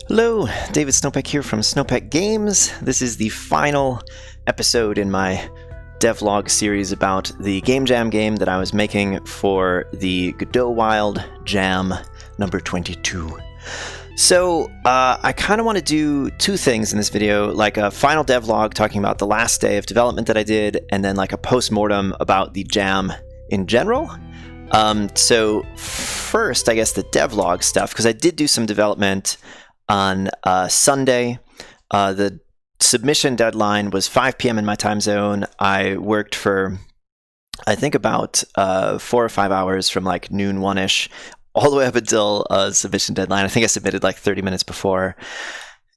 Hello, David Snowpeck here from Snowpeck Games. This is the final episode in my Devlog series about the Game Jam game that I was making for the Godot Wild Jam number 22. So, I kind of want to do two things in this video, like a final devlog talking about the last day of development that I did, and then like a postmortem about the jam in general. So first, I guess the devlog stuff, because I did do some development on Sunday. The submission deadline was 5 p.m. in my time zone. I worked for, I think, about 4 or 5 hours from like noon, 1-ish, all the way up until submission deadline. I think I submitted like 30 minutes before.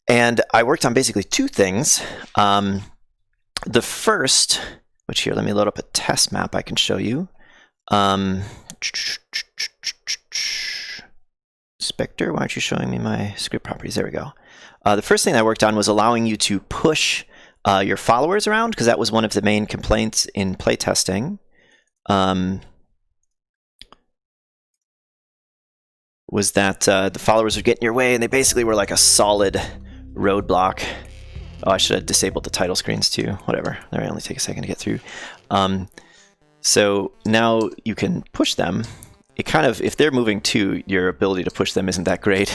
And I worked on basically two things. The first, which here, let me load up a test map I can show you. Spectre, why aren't you showing me my script properties? There we go. The first thing I worked on was allowing you to push your followers around, because that was one of the main complaints in playtesting. Was that the followers would get in your way, and they basically were like a solid roadblock. Oh, I should have disabled the title screens too. Whatever. They only take a second to get through. So now you can push them. It kind of, if they're moving too, your ability to push them isn't that great.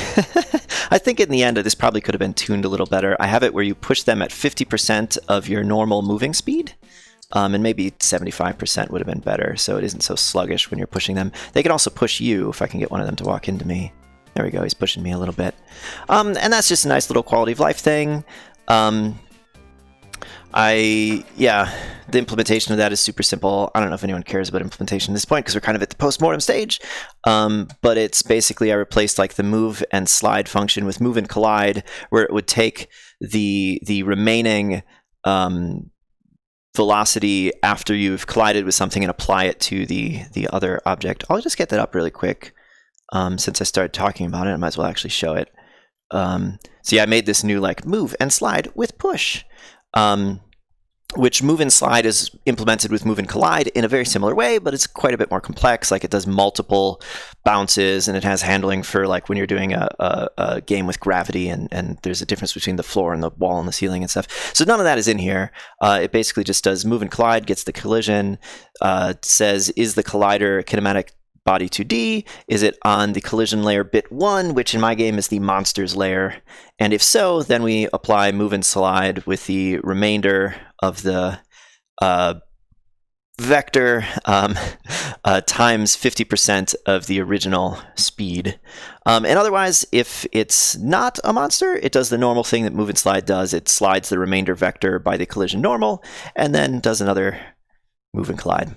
I think in the end, this probably could have been tuned a little better. I have it where you push them at 50% of your normal moving speed, and maybe 75% would have been better, so it isn't so sluggish when you're pushing them. They can also push you, if I can get one of them to walk into me. There we go, he's pushing me a little bit. And that's just a nice little quality of life thing. The implementation of that is super simple. I don't know if anyone cares about implementation at this point because we're kind of at the postmortem stage. But it's basically, I replaced like the move and slide function with move and collide, where it would take the remaining velocity after you've collided with something and apply it to the other object. I'll just get that up really quick. Since I started talking about it, I might as well actually show it. So yeah, I made this new like move and slide with push. Which move and slide is implemented with move and collide in a very similar way, but it's quite a bit more complex. Like it does multiple bounces, and it has handling for like when you're doing a game with gravity, and there's a difference between the floor and the wall and the ceiling and stuff. So none of that is in here. It basically just does move and collide, gets the collision, says is the collider kinematic body 2D? Is it on the collision layer bit 1, which in my game is the monsters layer? And if so, then we apply move and slide with the remainder of the vector times 50% of the original speed. And otherwise, if it's not a monster, it does the normal thing that move and slide does. It slides the remainder vector by the collision normal, and then does another move and collide.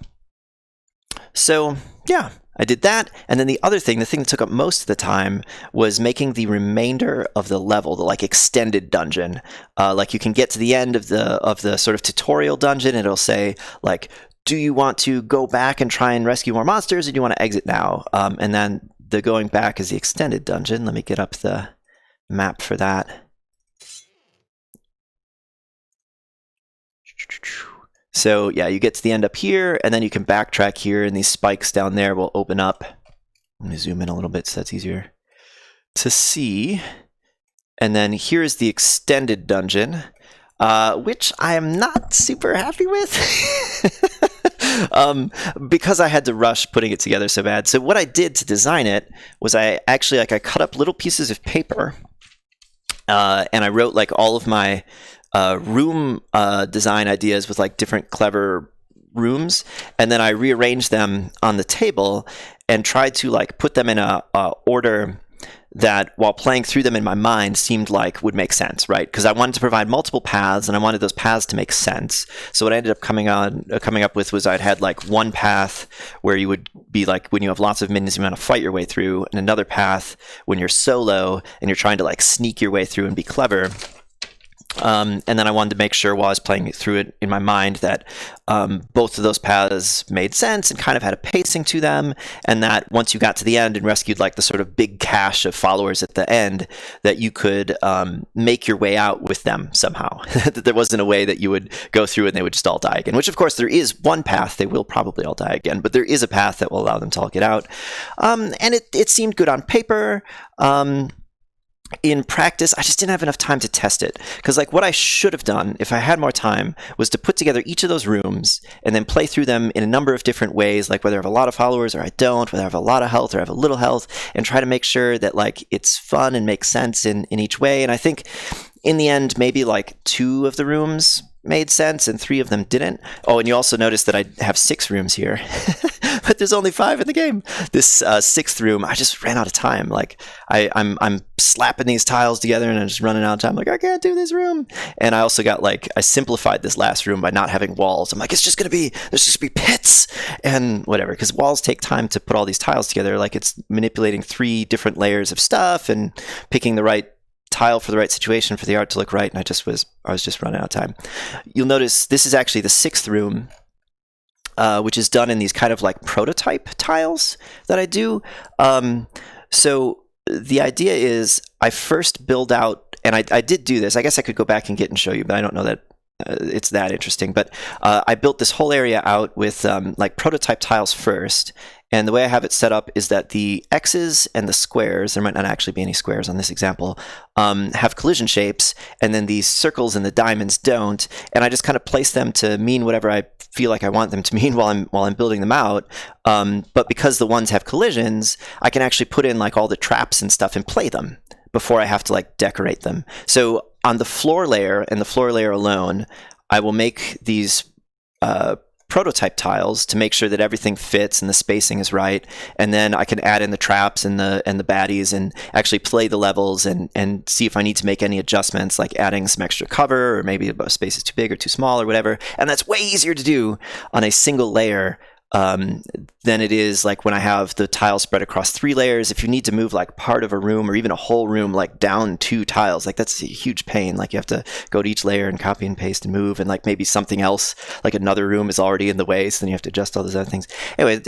So yeah, I did that, and then the other thing, the thing that took up most of the time, was making the remainder of the level, the like extended dungeon. Like you can get to the end of the sort of tutorial dungeon, and it'll say like, do you want to go back and try and rescue more monsters, or do you want to exit now? And then the going back is the extended dungeon. Let me get up the map for that. So yeah, you get to the end up here, and then you can backtrack here, and these spikes down there will open up. Let me zoom in a little bit so that's easier to see. And then here's the extended dungeon, which I am not super happy with because I had to rush putting it together so bad. So what I did to design it was I cut up little pieces of paper, and I wrote like all of my room design ideas with like different clever rooms, and then I rearranged them on the table and tried to like put them in a order that, while playing through them in my mind, seemed like would make sense, right? Because I wanted to provide multiple paths, and I wanted those paths to make sense. So what I ended up coming up with was I'd had like one path where you would be like, when you have lots of minions, you want to fight your way through, and another path when you're solo and you're trying to like sneak your way through and be clever. And then I wanted to make sure while I was playing through it in my mind that both of those paths made sense and kind of had a pacing to them, and that once you got to the end and rescued like the sort of big cache of followers at the end, that you could make your way out with them somehow. That there wasn't a way that you would go through and they would just all die again, which of course there is one path. They will probably all die again, but there is a path that will allow them to all get out. And it seemed good on paper. in practice, I just didn't have enough time to test it. Because like what I should have done if I had more time was to put together each of those rooms and then play through them in a number of different ways, like whether I have a lot of followers or I don't, whether I have a lot of health or I have a little health, and try to make sure that like it's fun and makes sense in each way. And I think in the end, maybe like 2 of the rooms made sense and 3 of them didn't. Oh, and you also notice that I have 6 rooms here, but there's only 5 in the game. This 6th room, I just ran out of time. Like I'm slapping these tiles together and I'm just running out of time. Like I can't do this room. And I also got like, I simplified this last room by not having walls. I'm like, there's just be pits and whatever, because walls take time to put all these tiles together. Like it's manipulating 3 different layers of stuff and picking the right tile for the right situation for the art to look right, and I was just running out of time. You'll notice this is actually the 6th room, which is done in these kind of like prototype tiles that I do. So the idea is I first build out, and I did do this. I guess I could go back and show you, but I don't know that it's that interesting. But I built this whole area out with like prototype tiles first. And the way I have it set up is that the X's and the squares, there might not actually be any squares on this example, have collision shapes, and then these circles and the diamonds don't. And I just kind of place them to mean whatever I feel like I want them to mean while I'm building them out. But because the ones have collisions, I can actually put in like all the traps and stuff and play them before I have to like decorate them. So on the floor layer and the floor layer alone, I will make these prototype tiles to make sure that everything fits and the spacing is right, and then I can add in the traps and the baddies and actually play the levels and see if I need to make any adjustments, like adding some extra cover, or maybe a space is too big or too small or whatever. And that's way easier to do on a single layer than it is like when I have the tiles spread across 3 layers. If you need to move like part of a room or even a whole room like down 2 tiles, like that's a huge pain. Like you have to go to each layer and copy and paste and move, and like maybe something else, like another room is already in the way, so then you have to adjust all those other things. Anyway,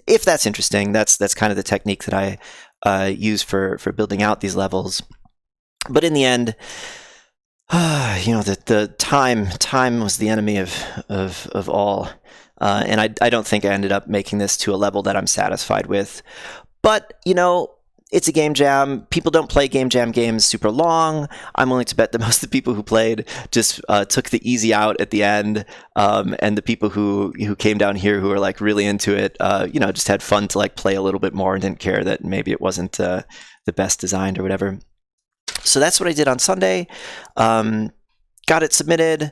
if that's interesting, that's kind of the technique that I use for building out these levels. But in the end, the time was the enemy of all. And I don't think I ended up making this to a level that I'm satisfied with. But, it's a game jam. People don't play game jam games super long. I'm willing to bet that most of the people who played just took the easy out at the end. And the people who came down here who were like really into it, just had fun to like play a little bit more and didn't care that maybe it wasn't the best designed or whatever. So that's what I did on Sunday. Got it submitted.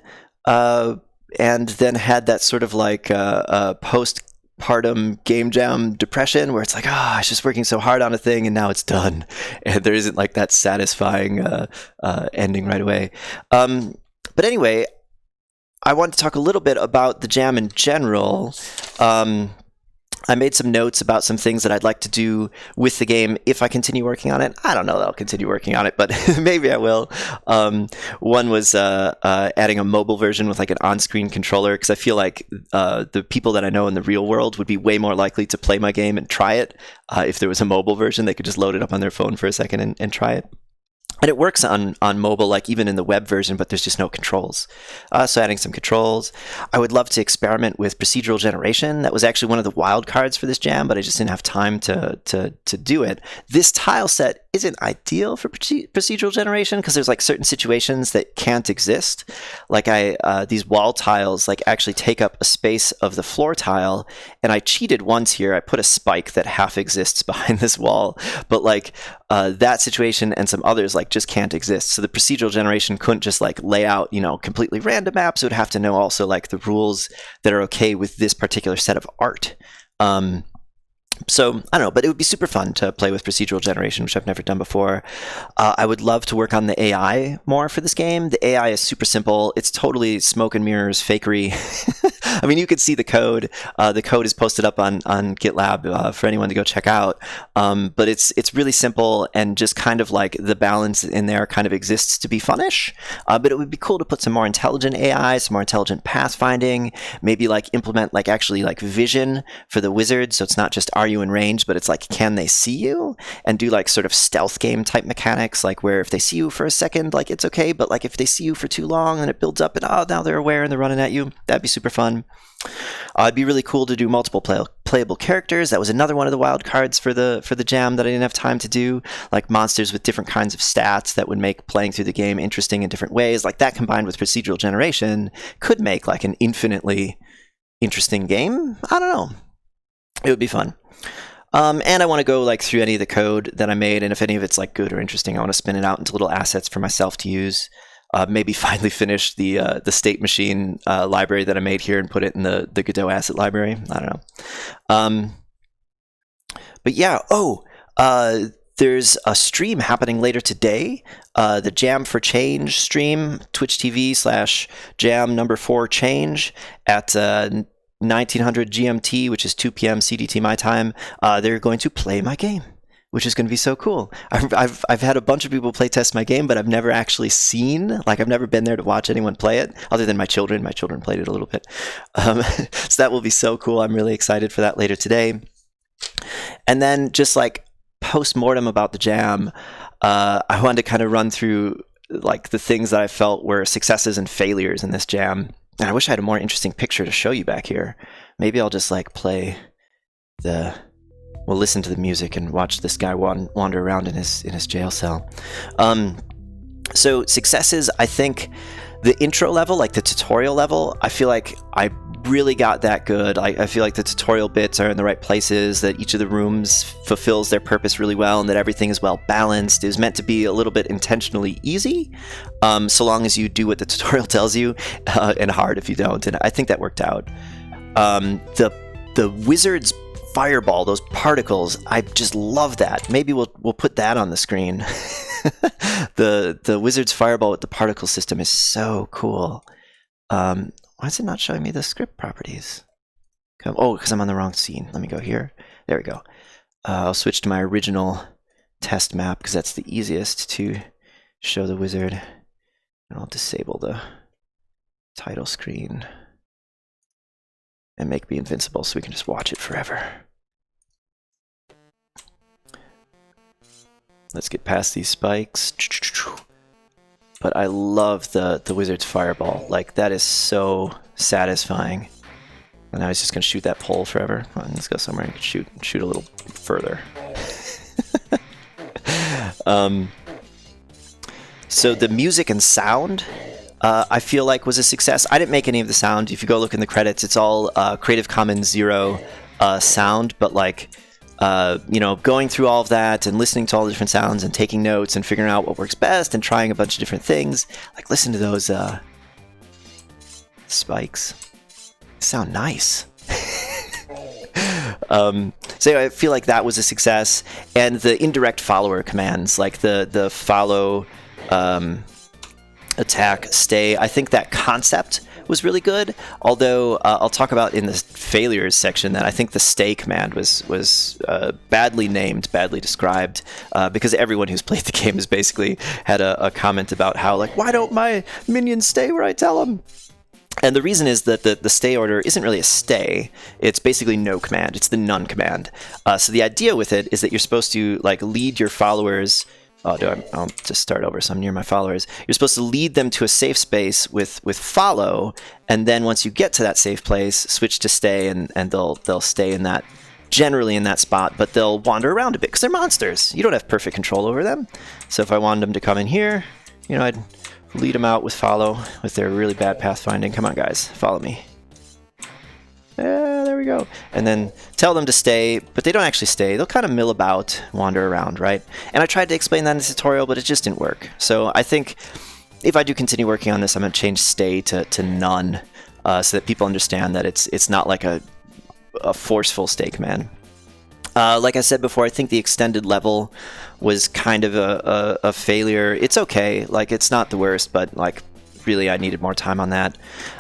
And then had that sort of like postpartum game jam depression where it's like, I was just working so hard on a thing and now it's done. And there isn't like that satisfying ending right away. But anyway, I want to talk a little bit about the jam in general. I made some notes about some things that I'd like to do with the game if I continue working on it. I don't know that I'll continue working on it, but maybe I will. One was adding a mobile version with like an on-screen controller, because I feel like the people that I know in the real world would be way more likely to play my game and try it. If there was a mobile version, they could just load it up on their phone for a second and try it. And it works on mobile, like even in the web version, but there's just no controls. So adding some controls. I would love to experiment with procedural generation. That was actually one of the wild cards for this jam, but I just didn't have time to do it. This tile set isn't ideal for procedural generation because there's like certain situations that can't exist. Like these wall tiles like actually take up a space of the floor tile, and I cheated once here. I put a spike that half exists behind this wall, but like that situation and some others like just can't exist. So the procedural generation couldn't just like lay out, completely random maps. It would have to know also like the rules that are okay with this particular set of art. So I don't know, but it would be super fun to play with procedural generation, which I've never done before. I would love to work on the AI more for this game. The AI is super simple. It's totally smoke and mirrors, fakery. I mean, you could see the code. The code is posted up on GitLab for anyone to go check out. But it's really simple, and just kind of like the balance in there kind of exists to be funnish. But it would be cool to put some more intelligent AI, some more intelligent pathfinding, maybe like implement like actually like vision for the wizards. So it's not just are you in range, but it's like, can they see you? And do like sort of stealth game type mechanics, like where if they see you for a second, like it's okay, but like if they see you for too long, then it builds up and now they're aware and they're running at you. That'd be super fun. design. It'd be really cool to do multiple playable characters. That was another one of the wild cards for the jam that I didn't have time to do, like monsters with different kinds of stats that would make playing through the game interesting in different ways. Like that combined with procedural generation could make like an infinitely interesting game. I don't know. It would be fun. And I want to go like through any of the code that I made, and if any of it's like good or interesting, I want to spin it out into little assets for myself to use. Maybe finally finish the state machine library that I made here and put it in the Godot asset library. I don't know. But yeah, there's a stream happening later today. The Jam for Change stream, Twitch TV/Jam4Change at 1900 GMT, which is 2 p.m. CDT my time. They're going to play my game, which is going to be so cool. I've had a bunch of people play test my game, but I've never actually seen, like I've never been there to watch anyone play it, other than my children. My children played it a little bit. So that will be so cool. I'm really excited for that later today. And then just like post-mortem about the jam, I wanted to kind of run through like the things that I felt were successes and failures in this jam. And I wish I had a more interesting picture to show you back here. Maybe I'll just like play we'll listen to the music and watch this guy wander around in his jail cell. So successes, I think the intro level, like the tutorial level, I feel like I really got that good. I feel like the tutorial bits are in the right places, that each of the rooms fulfills their purpose really well, and that everything is well balanced. It was meant to be a little bit intentionally easy, so long as you do what the tutorial tells you, and hard if you don't, and I think that worked out. The wizard's fireball, those particles, I just love that. Maybe we'll put that on the screen. The wizard's fireball with the particle system is so cool. Why is it not showing me the script properties? Because I'm on the wrong scene. Let me go here. There we go. I'll switch to my original test map because that's the easiest to show the wizard. And I'll disable the title screen and make me invincible so we can just watch it forever. Let's get past these spikes. But I love the wizard's fireball. Like, that is so satisfying. And I was just going to shoot that pole forever. Come on, let's go somewhere and shoot a little further. So the music and sound, I feel like was a success. I didn't make any of the sound. If you go look in the credits, it's all Creative Commons 0 sound, but like, going through all of that and listening to all the different sounds and taking notes and figuring out what works best and trying a bunch of different things. Like, listen to those spikes. They sound nice. So I feel like that was a success. And the indirect follower commands, like the follow, attack, stay, I think that concept was really good, although I'll talk about in the failures section that I think the stay command was badly named, badly described, because everyone who's played the game has basically had a comment about how, like, why don't my minions stay where I tell them? And the reason is that the stay order isn't really a stay, it's basically no command, it's the none command. So the idea with it is that you're supposed to like lead your followers. I'll just start over, so I'm near my followers. You're supposed to lead them to a safe space with follow, and then once you get to that safe place, switch to stay, and they'll stay in that, generally in that spot, but they'll wander around a bit, because they're monsters. You don't have perfect control over them. So if I wanted them to come in here, I'd lead them out with follow, with their really bad pathfinding. Come on, guys, follow me. Yeah, there we go. And then tell them to stay, but they don't actually stay. They'll kind of mill about, wander around, right? And I tried to explain that in the tutorial, but it just didn't work. So I think if I do continue working on this, I'm going to change stay to none, so that people understand that it's not like a forceful stay command. Like I said before, I think the extended level was kind of a failure. It's okay. Like, it's not the worst, but like, really, I needed more time on that.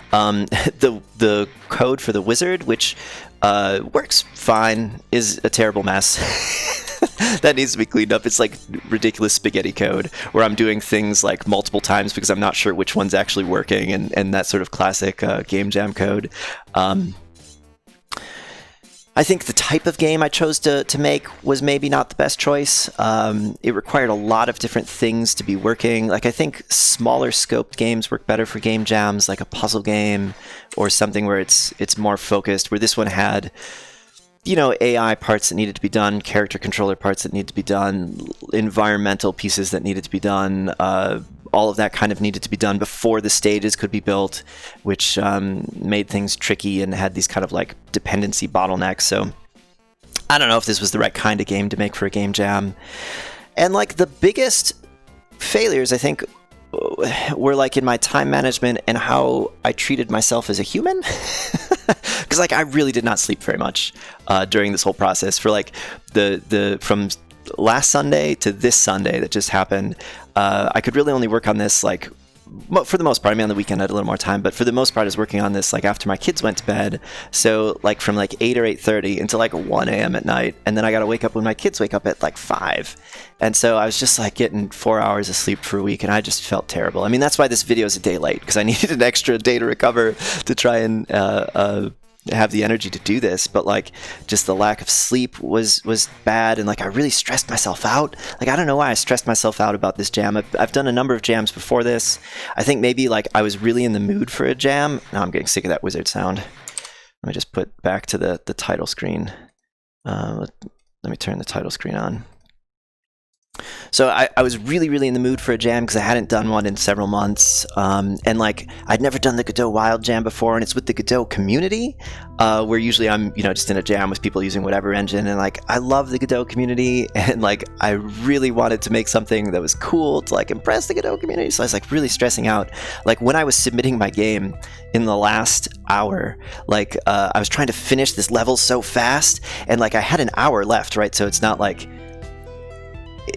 The code for the wizard, which works fine, is a terrible mess. That needs to be cleaned up. It's like ridiculous spaghetti code where I'm doing things like multiple times because I'm not sure which one's actually working, and that sort of classic game jam code. I think the type of game I chose to make was maybe not the best choice. It required a lot of different things to be working. Like, I think smaller scoped games work better for game jams, like a puzzle game or something where it's more focused, where this one had, you know, AI parts that needed to be done, character controller parts that needed to be done, environmental pieces that needed to be done, all of that kind of needed to be done before the stages could be built, which made things tricky and had these kind of like dependency bottlenecks. So I don't know if this was the right kind of game to make for a game jam. And like the biggest failures, I think, were like in my time management and how I treated myself as a human. Because like I really did not sleep very much during this whole process. For like the from last Sunday to this Sunday that just happened, I could really only work on this like for the most part. I mean, on the weekend I had a little more time, but for the most part I was working on this like after my kids went to bed. So like from like 8 or 8:30 until like 1 a.m. at night, and then I got to wake up when my kids wake up at like 5. And so I was just like getting 4 hours of sleep for a week, and I just felt terrible. I mean, that's why this video is a day late, because I needed an extra day to recover to try and have the energy to do this. But like just the lack of sleep was bad, and like I really stressed myself out. Like I don't know why I stressed myself out about this jam. I've done a number of jams before this. I think maybe like I was really in the mood for a jam. Now I'm getting sick of that wizard sound. Let me just put back to the title screen. Let me turn the title screen on. So I was really, really in the mood for a jam because I hadn't done one in several months. And like I'd never done the Godot Wild Jam before, and it's with the Godot community, where usually I'm, you know, just in a jam with people using whatever engine. And like I love the Godot community, and like I really wanted to make something that was cool to like impress the Godot community. So I was like really stressing out. Like when I was submitting my game in the last hour, like I was trying to finish this level so fast, and like I had an hour left, right? So it's not like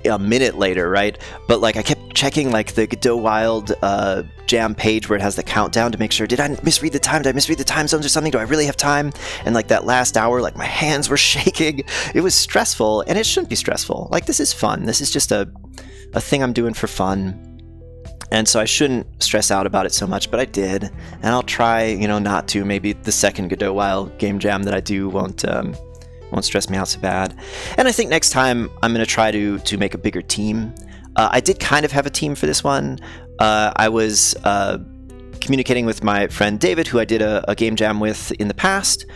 a minute later, right? But like I kept checking like the Godot Wild Jam page where it has the countdown to make sure, did I misread the time? Did I misread the time zones or something? Do I really have time? And like that last hour, like my hands were shaking. It was stressful, and it shouldn't be stressful. Like this is fun. This is just a thing I'm doing for fun. And so I shouldn't stress out about it so much, but I did. And I'll try, you know, not to. Maybe the second Godot Wild game jam that I do won't stress me out so bad. And I think next time I'm going to try to make a bigger team. I did kind of have a team for this one. I was communicating with my friend David, who I did a game jam with in the past.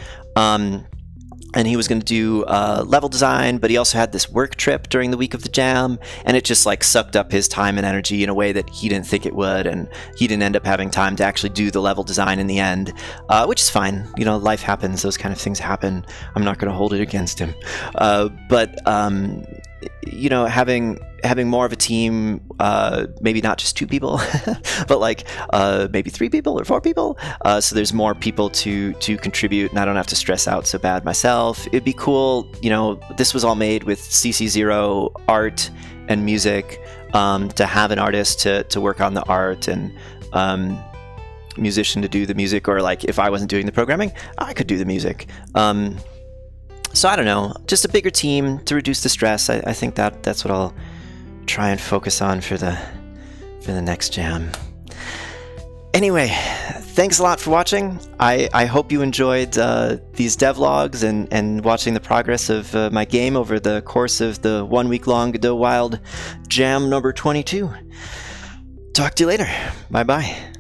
And he was going to do level design, but he also had this work trip during the week of the jam, and it just like sucked up his time and energy in a way that he didn't think it would, and he didn't end up having time to actually do the level design in the end, which is fine. You know, life happens. Those kind of things happen. I'm not going to hold it against him. But you know, having more of a team, maybe not just 2 people, but like maybe 3 people or 4 people, so there's more people to contribute, and I don't have to stress out so bad myself. It'd be cool, you know, this was all made with CC0 art and music, to have an artist to work on the art, and musician to do the music, or like if I wasn't doing the programming, I could do the music. So I don't know, just a bigger team to reduce the stress. I think that's what I'll try and focus on for the next jam. Anyway, thanks a lot for watching. I hope you enjoyed these devlogs and watching the progress of my game over the course of the 1 week long Godot Wild Jam number 22. Talk to you later. Bye bye.